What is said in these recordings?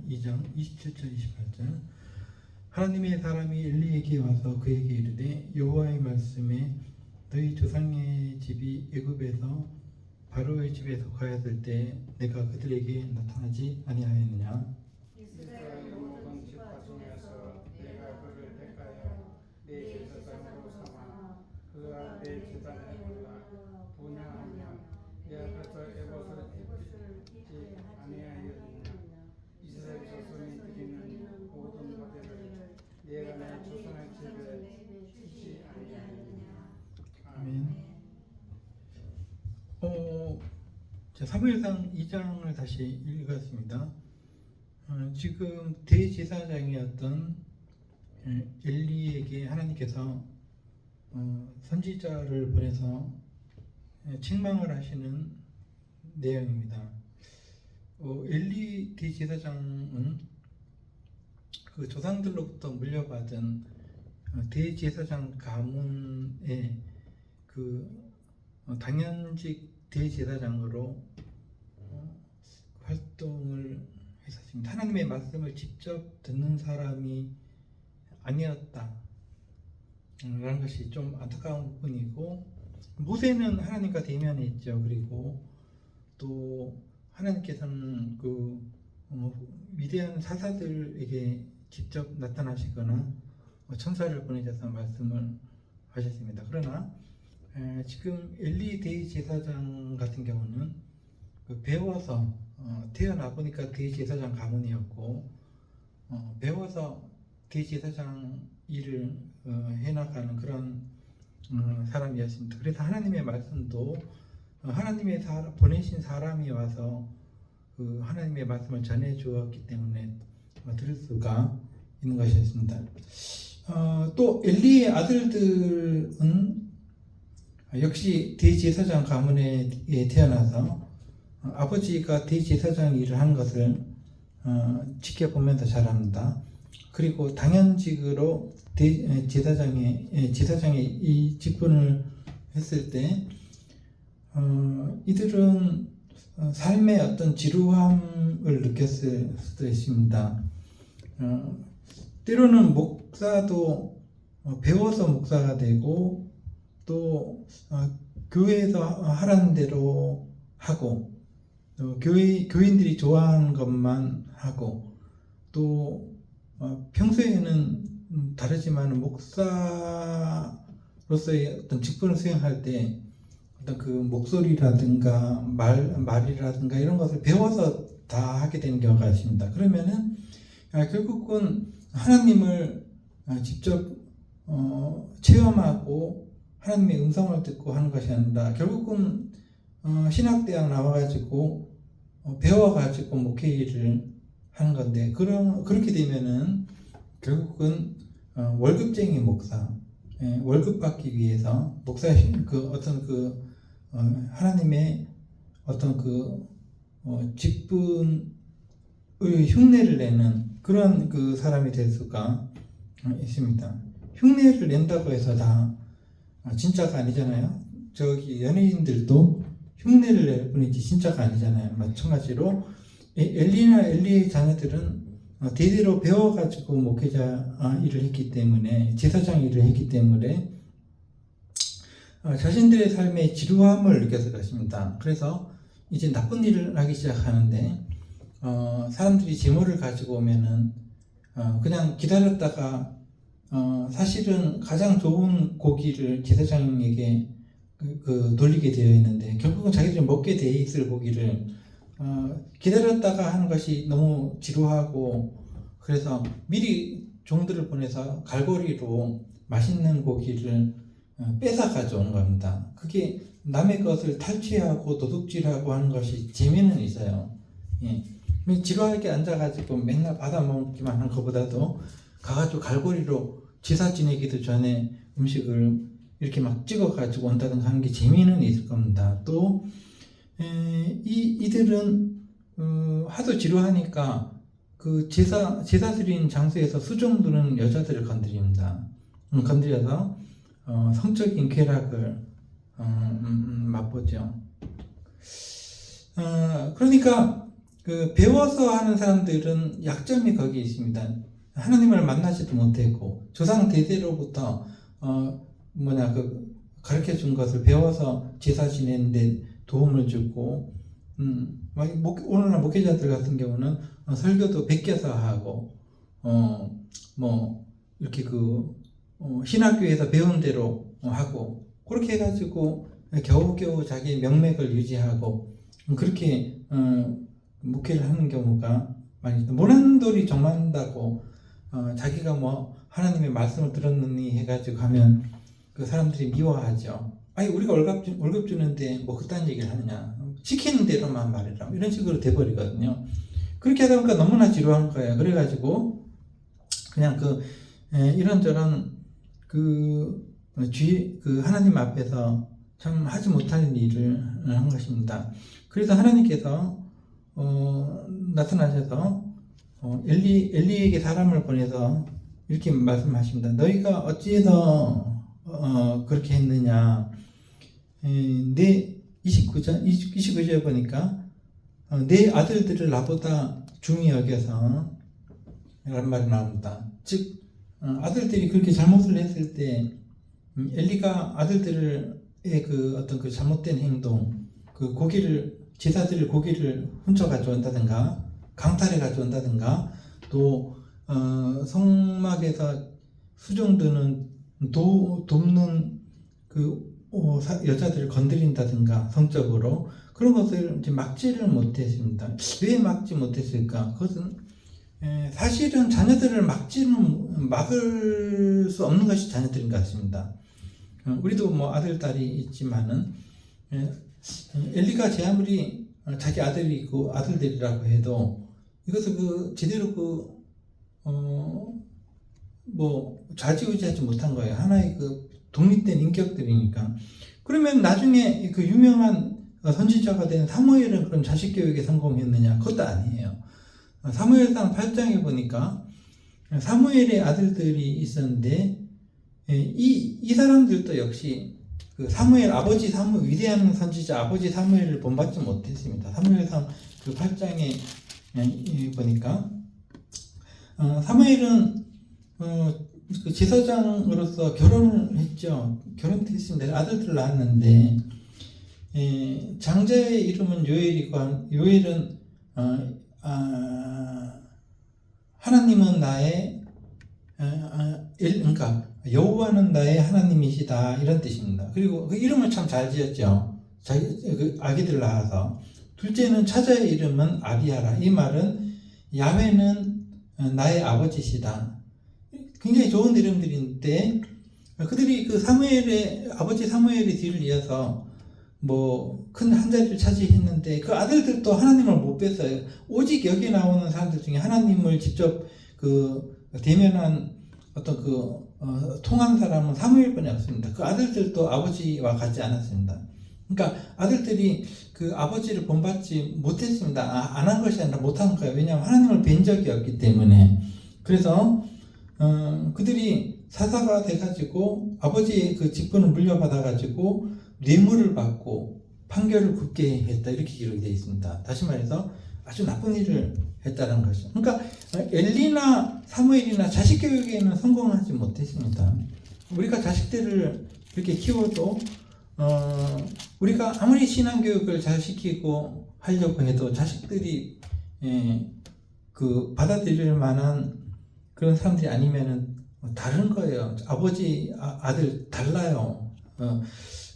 2장 27절 28절. 하나님의 사람이 엘리에게 와서 그에게 이르되 여호와의 말씀에 너희 조상의 집이 애굽에서 바로의 집에 속하였을 때 내가 그들에게 나타나지 아니하였느냐. 이스라엘 모든 지파 중에서 내가 그를 택하여 내 제사장으로 삼아 그가 내 제단에 올라 분향하며 내 앞에서 에봇을 입지 아니하였느냐. 이스라엘 조상이 드리는 모든 것들을 내가 내 조상의 집에 주지 아니하였느냐. 아멘. 사무엘상 2장을 다시 읽었습니다. 지금 대제사장이었던 엘리에게 하나님께서 선지자를 보내서 책망을 하시는 내용입니다. 엘리 대제사장은 그 조상들로부터 물려받은 대제사장 가문의 그 당연직 대제사장으로 활동을 했었습니다. 하나님의 말씀을 직접 듣는 사람이 아니었다 라는 것이 좀 안타까운 부분이고, 모세는 하나님과 대면했죠. 그리고 또 하나님께서는 그 위대한 사사들에게 직접 나타나시거나 천사를 보내셔서 말씀을 하셨습니다. 그러나 지금 엘리 대제사장 같은 경우는 배워서 태어나 보니까 대제사장 가문이었고 배워서 대제사장 일을 해나가는 그런 사람이었습니다. 그래서 하나님의 말씀도 하나님의 보내신 사람이 와서 그 하나님의 말씀을 전해 주었기 때문에 들을 수가 있는 것이었습니다. 또 엘리의 아들들은 역시 대제사장 가문에 태어나서 아버지가 대제사장 일을 하는 것을 지켜보면서 자랍니다. 그리고 당연직으로 제사장의 이 직분을 했을 때 이들은 삶의 어떤 지루함을 느꼈을 수도 있습니다. 때로는 목사도 배워서 목사가 되고 또 교회에서 하라는 대로 하고 교인들이 좋아하는 것만 하고 또 평소에는 다르지만 목사로서의 어떤 직분을 수행할 때 어떤 그 목소리라든가 말이라든가 이런 것을 배워서 다 하게 되는 경우가 있습니다. 그러면은 결국은 하나님을 직접 체험하고 하나님의 음성을 듣고 하는 것이 아니라 결국은 신학대학 나와가지고 배워가지고 목회 일을 하는 건데, 그렇게 되면은 결국은 월급쟁이 목사, 월급 받기 위해서 목사의 그 어떤 그 하나님의 어떤 그 직분의 흉내를 내는 그런 그 사람이 될 수가 있습니다. 흉내를 낸다고 해서 다 진짜가 아니잖아요. 저기 연예인들도 흉내를 낼 뿐이지 진짜가 아니잖아요. 마찬가지로 엘리나 엘리의 자녀들은 대대로 배워가지고 목회자 일을 했기 때문에, 제사장 일을 했기 때문에 자신들의 삶에 지루함을 느꼈을 것입니다. 그래서 이제 나쁜 일을 하기 시작하는데 사람들이 제물을 가지고 오면은 그냥 기다렸다가 사실은 가장 좋은 고기를 제사장에게 돌리게 되어 있는데 결국은 자기들이 먹게 돼 있을 고기를 기다렸다가 하는 것이 너무 지루하고, 그래서 미리 종들을 보내서 갈고리로 맛있는 고기를 뺏어 가져오는 겁니다. 그게 남의 것을 탈취하고 도둑질하고 하는 것이 재미는 있어요. 예. 지루하게 앉아가지고 맨날 받아먹기만 하는 것보다도 가가지고 갈고리로 제사 지내기도 전에 음식을 이렇게 막 찍어가지고 온다든가 하는 게 재미는 있을 겁니다. 또 이들은 하도 지루하니까 그 제사 드린 장소에서 수종들은 여자들을 건드립니다. 건드려서 성적인 쾌락을 맛보죠. 그러니까 그 배워서 하는 사람들은 약점이 거기 있습니다. 하나님을 만나지도 못했고 조상 대대로부터 가르쳐 준 것을 배워서 제사 지내는데 도움을 주고 오늘날 목회자들 같은 경우는 설교도 베껴서 하고 이렇게 신학교에서 배운 대로 하고 그렇게 해가지고 겨우겨우 자기 명맥을 유지하고 그렇게 목회를 하는 경우가 많이 있다. 모난돌이 정만다고 자기가 하나님의 말씀을 들었느니 해가지고 하면 그 사람들이 미워하죠. 아니 우리가 월급 주는데 그딴 얘기를 하느냐, 시키는 대로만 말해라, 이런 식으로 돼버리거든요. 그렇게 하다 보니까 너무나 지루한 거예요. 그래가지고 그냥 이런저런 하나님 앞에서 참 하지 못하는 일을 한 것입니다. 그래서 하나님께서 나타나셔서 엘리에게 사람을 보내서 이렇게 말씀하십니다. 너희가 어찌해서 그렇게 했느냐. 내 29절에 보니까 내 아들들을 나보다 중히 여겨서 라는 말이 나옵니다. 즉 아들들이 그렇게 잘못을 했을 때 엘리가 아들들의 어떤 잘못된 행동, 제사드릴 고기를 훔쳐 가져온다든가 강탈해 가져온다든가 또 성막에서 수종드는 돕는 여자들을 건드린다든가 성적으로 그런 것을 이제 막지를 못했습니다. 왜 막지 못했을까? 그것은 사실은 자녀들을 막을 수 없는 것이 자녀들인 것 같습니다. 우리도 아들, 딸이 있지만은 엘리가 제 아무리 자기 아들이고 아들들이라고 해도 이것을 제대로 좌지우지하지 못한 거예요. 하나의 독립된 인격들이니까. 그러면 나중에 유명한 선지자가 된 사무엘은 그럼 자식 교육에 성공했느냐? 그것도 아니에요. 사무엘상 8장에 보니까 사무엘의 아들들이 있었는데 이 사람들도 역시 사무엘 아버지 위대한 선지자 아버지 사무엘을 본받지 못했습니다. 사무엘상 8장에 보니까 사무엘은 제사장으로서 결혼을 했죠. 결혼했습니다. 아들들을 낳았는데 장자의 이름은 요엘이고 요엘은 하나님은 나의 그러니까 여호와는 나의 하나님이시다 이런 뜻입니다. 그리고 그 이름을 참 잘 지었죠. 아기들 낳아서. 둘째는 차자의 이름은 아비아라. 이 말은 야훼는 나의 아버지시다. 굉장히 좋은 이름들인데 그들이 아버지 사무엘의 뒤를 이어서 큰 한 자리를 차지했는데 그 아들들도 하나님을 못 뺐어요. 오직 여기 나오는 사람들 중에 하나님을 직접 대면한 어떤 통한 사람은 사무엘뿐이 없습니다. 그 아들들도 아버지와 같지 않았습니다. 그러니까 아들들이 아버지를 본받지 못했습니다. 안 한 것이 아니라 못한 거예요. 왜냐하면 하나님을 뵌 적이 없기 때문에. 그래서 그들이 사사가 돼가지고 아버지의 직분을 물려받아가지고 뇌물을 받고 판결을 굽게 했다 이렇게 기록이 되어 있습니다. 다시 말해서 아주 나쁜 일을 했다는 것이죠. 그러니까 엘리나 사무엘이나 자식 교육에는 성공하지 못했습니다. 우리가 자식들을 이렇게 키워도 우리가 아무리 신앙 교육을 잘 시키고 하려고 해도 자식들이 받아들일 만한 그런 사람들이 아니면은 다른 거예요. 아버지, 아들 달라요.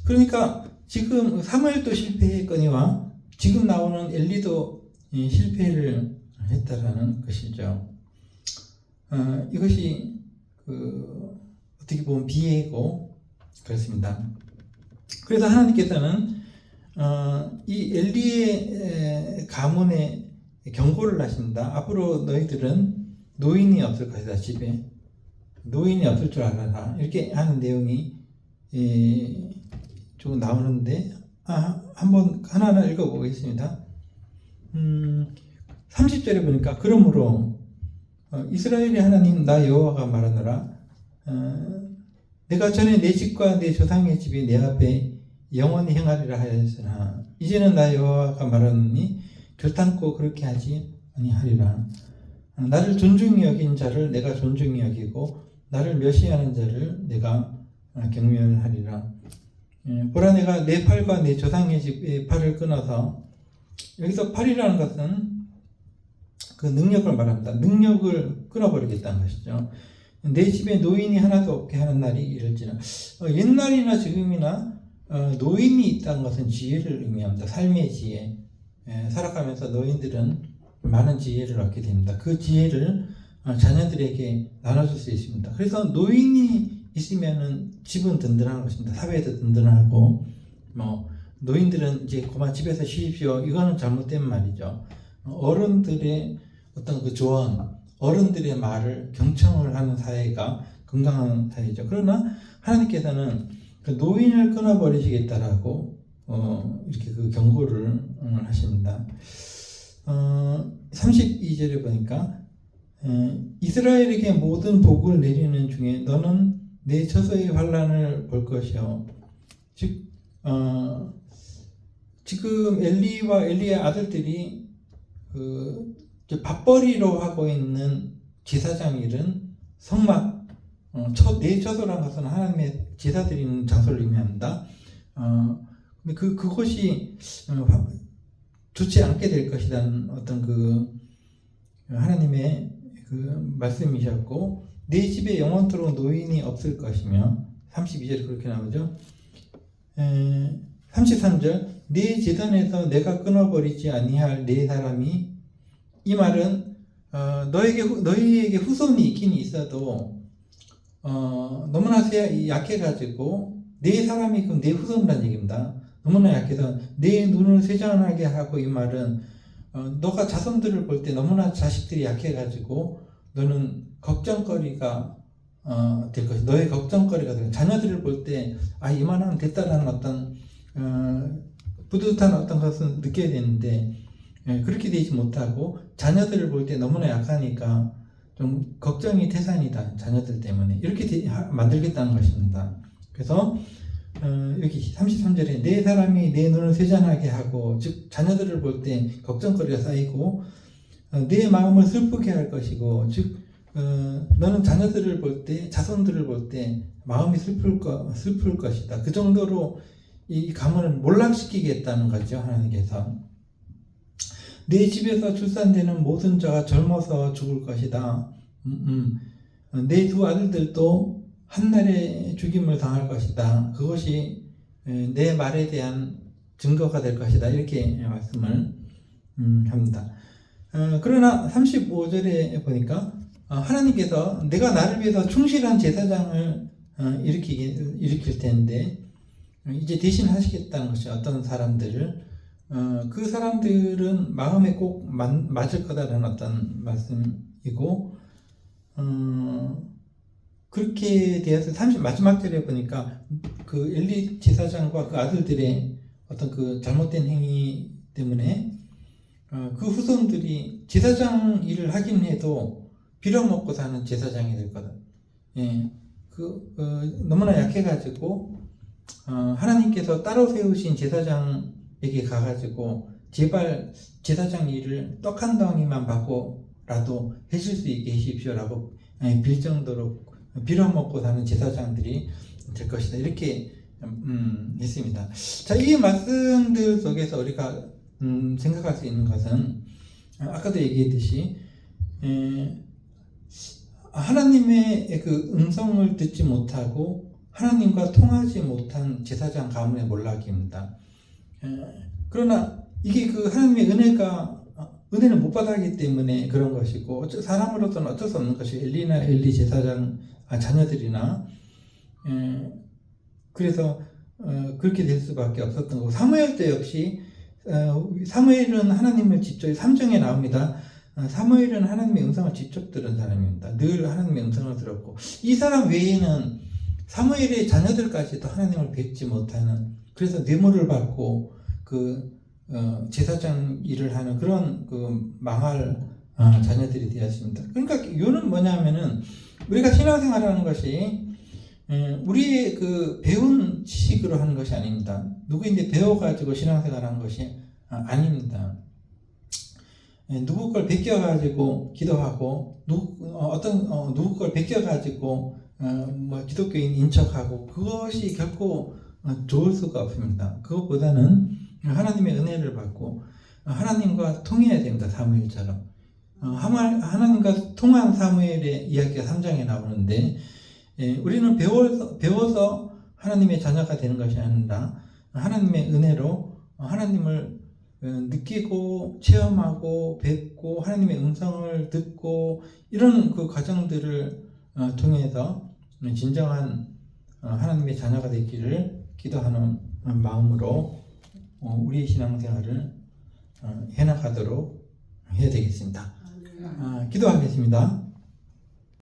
그러니까 지금 사무엘도 실패했거니와 지금 나오는 엘리도 실패를 했다라는 것이죠. 이것이 어떻게 보면 비애고 그렇습니다. 그래서 하나님께서는 이 엘리의 가문에 경고를 하십니다. 앞으로 너희들은 노인이 없을 것이다. 집에 노인이 없을 줄 알아라. 이렇게 하는 내용이 좀 나오는데 한번 하나하나 읽어보겠습니다. 30절에 보니까 그러므로 이스라엘의 하나님 나 여호와가 말하노라. 내가 전에 내 집과 내 조상의 집이 내 앞에 영원히 행하리라 하였으나 이제는 나 여호와가 말하노니 결단코 그렇게 하지 아니하리라. 나를 존중히 여긴 자를 내가 존중히 여기고 나를 멸시하는 자를 내가 경멸하리라. 보라, 내가 내 팔과 내 조상의 집의 팔을 끊어서, 여기서 팔이라는 것은 그 능력을 말합니다. 능력을 끊어버리겠다는 것이죠. 내 집에 노인이 하나도 없게 하는 날이 이를지라. 옛날이나 지금이나 노인이 있다는 것은 지혜를 의미합니다. 삶의 지혜. 살아가면서 노인들은 많은 지혜를 얻게 됩니다. 그 지혜를 자녀들에게 나눠줄 수 있습니다. 그래서 노인이 있으면은 집은 든든한 것입니다. 사회도 든든하고, 노인들은 이제 그만 집에서 쉬십시오, 이거는 잘못된 말이죠. 어른들의 어떤 그 조언, 어른들의 말을 경청을 하는 사회가 건강한 사회죠. 그러나 하나님께서는 그 노인을 끊어버리시겠다라고 이렇게 그 경고를 하십니다. 32절에 보니까 이스라엘에게 모든 복을 내리는 중에 너는 내 처소의 환난을 볼 것이요. 즉 지금 엘리와 엘리의 아들들이 밥벌이로 하고 있는 제사장 일은 성막, 내 처소라는 것은 하나님의 제사 드리는 장소를 의미합니다. 근데 그것이 좋지 않게 될 것이라는 어떤 그 하나님의 그 말씀이셨고, 내 집에 영원토록 노인이 없을 것이며, 32절에 그렇게 나오죠. 33절, 내 제단에서 내가 끊어버리지 아니할 네 사람이, 이 말은 너희에게 후손이 있긴 있어도 너무나 약해가지고 네 사람이 그럼 네 후손이라는 얘기입니다. 너무나 약해서 내 눈을 세잔하게 하고, 이 말은 너가 자손들을 볼 때 너무나 자식들이 약해가지고 너는 걱정거리가 될 것이, 너의 걱정거리가 될, 자녀들을 볼 때 이만하면 됐다라는 어떤 뿌듯한 어떤 것은 느껴야 되는데, 그렇게 되지 못하고 자녀들을 볼 때 너무나 약하니까 좀 걱정이 태산이다, 자녀들 때문에. 이렇게 만들겠다는 것입니다. 그래서 여기 33절에 네 사람이 내 눈을 세잔하게 하고, 즉 자녀들을 볼 때 걱정거리가 쌓이고 내 마음을 슬프게 할 것이고, 즉 너는 자녀들을 볼 때, 자손들을 볼 때 마음이 슬플 것이다. 그 정도로 이 가문을 몰락시키겠다는 거죠, 하나님께서. 내 집에서 출산되는 모든 자가 젊어서 죽을 것이다. 내 두 아들들도 한날에 죽임을 당할 것이다. 그것이 내 말에 대한 증거가 될 것이다. 이렇게 말씀을 합니다. 그러나 35절에 보니까 하나님께서 내가 나를 위해서 충실한 제사장을 일으킬 텐데, 이제 대신 하시겠다는 것이 어떤 사람들을, 그 사람들은 마음에 꼭 맞을 거다라는 어떤 말씀이고, 그렇게 되어서 마지막 절에 보니까 그 엘리 제사장과 그 아들들의 어떤 그 잘못된 행위 때문에 그 후손들이 제사장 일을 하긴 해도 빌어먹고 사는 제사장이 될 거다. 너무나 약해가지고 하나님께서 따로 세우신 제사장에게 가가지고 제발 제사장 일을 떡 한 덩이만 받고라도 해줄 수 있게 해주십시오라고 빌 정도로 빌어먹고 사는 제사장들이 될 것이다. 이렇게 했습니다. 자, 이 말씀들 속에서 우리가 생각할 수 있는 것은 아까도 얘기했듯이 하나님의 그 음성을 듣지 못하고 하나님과 통하지 못한 제사장 가문의 몰락입니다. 그러나 이게 그 하나님의 은혜를 못 받았기 때문에 그런 것이고, 사람으로서는 어쩔 수 없는 것이 엘리나 엘리 제사장 자녀들이나, 그래서 그렇게 될 수밖에 없었던 거고, 사무엘도 역시 사무엘은 하나님을 직접 3장에 나옵니다. 사무엘은 하나님의 음성을 직접 들은 사람입니다. 늘 하나님의 음성을 들었고, 이 사람 외에는 사무엘의 자녀들까지도 하나님을 뵙지 못하는, 그래서 뇌물을 받고 제사장 일을 하는 그런 망할 자녀들이 되었습니다. 그러니까 이유는 뭐냐면은, 우리가 신앙생활하는 것이 우리의 배운 지식으로 하는 것이 아닙니다. 누구인데 배워가지고 신앙생활하는 것이 아닙니다. 누구 걸 베껴가지고 기도하고 누구 걸 베껴가지고 뭐 기독교인 인척하고 그것이 결코 좋을 수가 없습니다. 그것보다는 하나님의 은혜를 받고 하나님과 통해야 됩니다. 사무엘처럼 하나님과 통한 사무엘의 이야기가 3장에 나오는데 우리는 배워서 하나님의 자녀가 되는 것이 아니라 하나님의 은혜로 하나님을 느끼고 체험하고 뵙고 하나님의 음성을 듣고 이런 그 과정들을 통해서 진정한 하나님의 자녀가 되기를 기도하는 마음으로 우리의 신앙생활을 해나가도록 해야 되겠습니다. 기도하겠습니다.